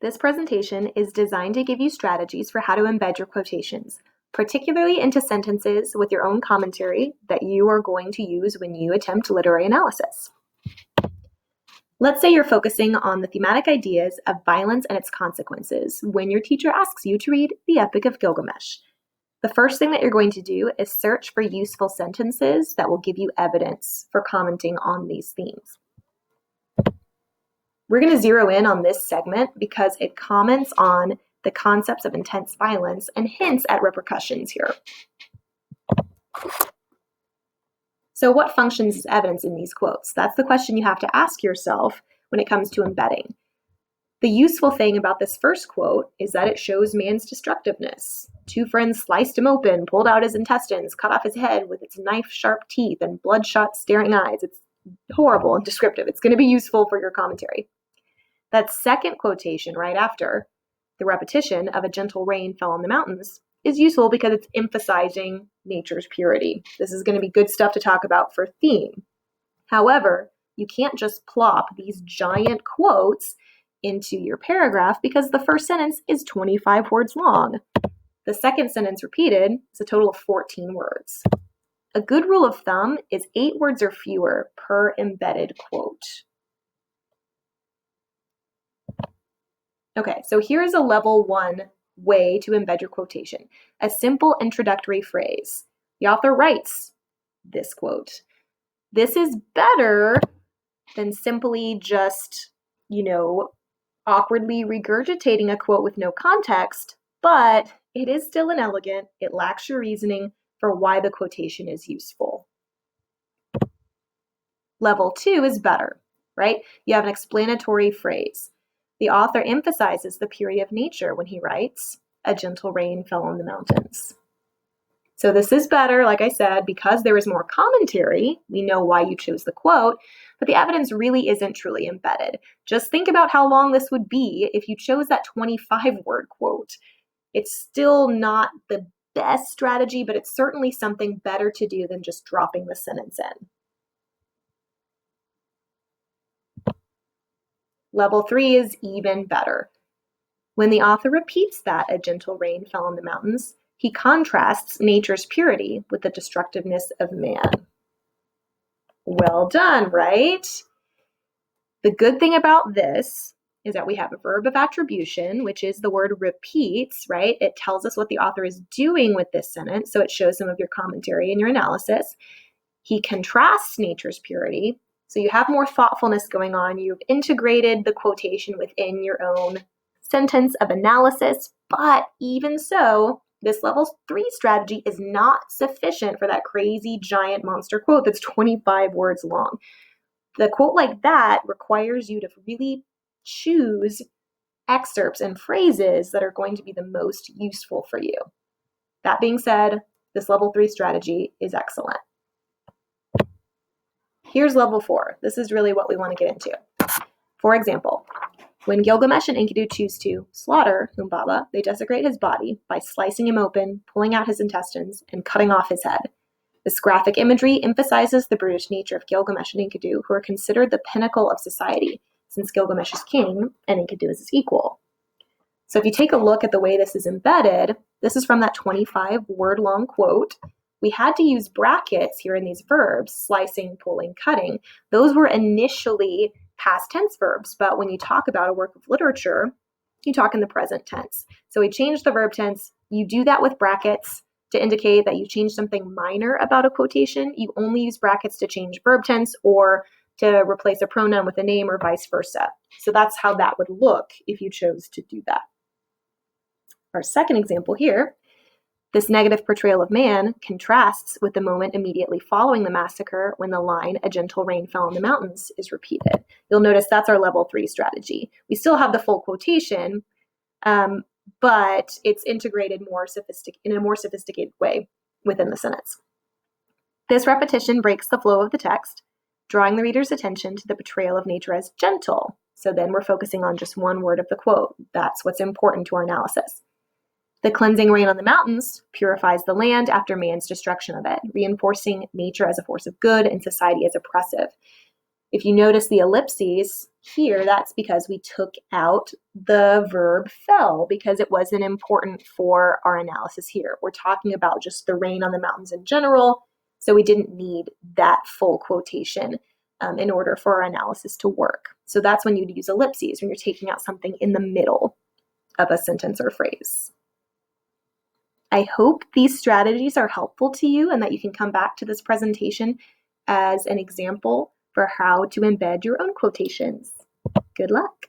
This presentation is designed to give you strategies for how to embed your quotations, particularly into sentences with your own commentary that you are going to use when you attempt literary analysis. Let's say you're focusing on the thematic ideas of violence and its consequences when your teacher asks you to read the Epic of Gilgamesh. The first thing that you're going to do is search for useful sentences that will give you evidence for commenting on these themes. We're going to zero in on this segment because it comments on the concepts of intense violence and hints at repercussions here. So what functions as evidence in these quotes? That's the question you have to ask yourself when it comes to embedding. The useful thing about this first quote is that it shows man's destructiveness. Two friends sliced him open, pulled out his intestines, cut off his head with its knife-sharp teeth and bloodshot staring eyes. It's horrible and descriptive. It's going to be useful for your commentary. That second quotation right after, the repetition of a gentle rain fell on the mountains, is useful because it's emphasizing nature's purity. This is going to be good stuff to talk about for theme. However, you can't just plop these giant quotes into your paragraph because the first sentence is 25 words long. The second sentence repeated is a total of 14 words. A good rule of thumb is 8 words or fewer per embedded quote. Okay, so here's a level 1 way to embed your quotation. A simple introductory phrase. The author writes this quote. This is better than simply just, awkwardly regurgitating a quote with no context, but it is still inelegant. It lacks your reasoning for why the quotation is useful. Level 2 is better, right? You have an explanatory phrase. The author emphasizes the purity of nature when he writes, "A gentle rain fell on the mountains." So this is better, like I said, because there is more commentary. We know why you chose the quote, but the evidence really isn't truly embedded. Just think about how long this would be if you chose that 25-word quote. It's still not the best strategy, but it's certainly something better to do than just dropping the sentence in. Level 3 is even better. When the author repeats that "a gentle rain fell on the mountains," he contrasts nature's purity with the destructiveness of man. Well done, right? The good thing about this is that we have a verb of attribution, which is the word repeats, right? It tells us what the author is doing with this sentence, so it shows some of your commentary and your analysis. He contrasts nature's purity, so you have more thoughtfulness going on. You've integrated the quotation within your own sentence of analysis, but even so, this level 3 strategy is not sufficient for that crazy giant monster quote that's 25 words long. The quote like that requires you to really choose excerpts and phrases that are going to be the most useful for you. That being said, this level 3 strategy is excellent. Here's level 4. This is really what we want to get into. For example, when Gilgamesh and Enkidu choose to slaughter Humbaba, they desecrate his body by slicing him open, pulling out his intestines, and cutting off his head. This graphic imagery emphasizes the brutish nature of Gilgamesh and Enkidu, who are considered the pinnacle of society, since Gilgamesh is king and Enkidu is his equal. So if you take a look at the way this is embedded, this is from that 25-word-long quote. We had to use brackets here in these verbs, slicing, pulling, cutting. Those were initially past tense verbs, but when you talk about a work of literature, you talk in the present tense. So we changed the verb tense. You do that with brackets to indicate that you changed something minor about a quotation. You only use brackets to change verb tense or to replace a pronoun with a name or vice versa. So that's how that would look if you chose to do that. Our second example here, this negative portrayal of man contrasts with the moment immediately following the massacre when the line "a gentle rain fell on the mountains" is repeated. You'll notice that's our level 3 strategy. We still have the full quotation, but it's integrated in a more sophisticated way within the sentence. This repetition breaks the flow of the text, drawing the reader's attention to the portrayal of nature as gentle. So then we're focusing on just one word of the quote. That's what's important to our analysis. The cleansing rain on the mountains purifies the land after man's destruction of it, reinforcing nature as a force of good and society as oppressive. If you notice the ellipses here, that's because we took out the verb fell because it wasn't important for our analysis here. We're talking about just the rain on the mountains in general, so we didn't need that full quotation in order for our analysis to work. So that's when you'd use ellipses, when you're taking out something in the middle of a sentence or phrase. I hope these strategies are helpful to you and that you can come back to this presentation as an example for how to embed your own quotations. Good luck.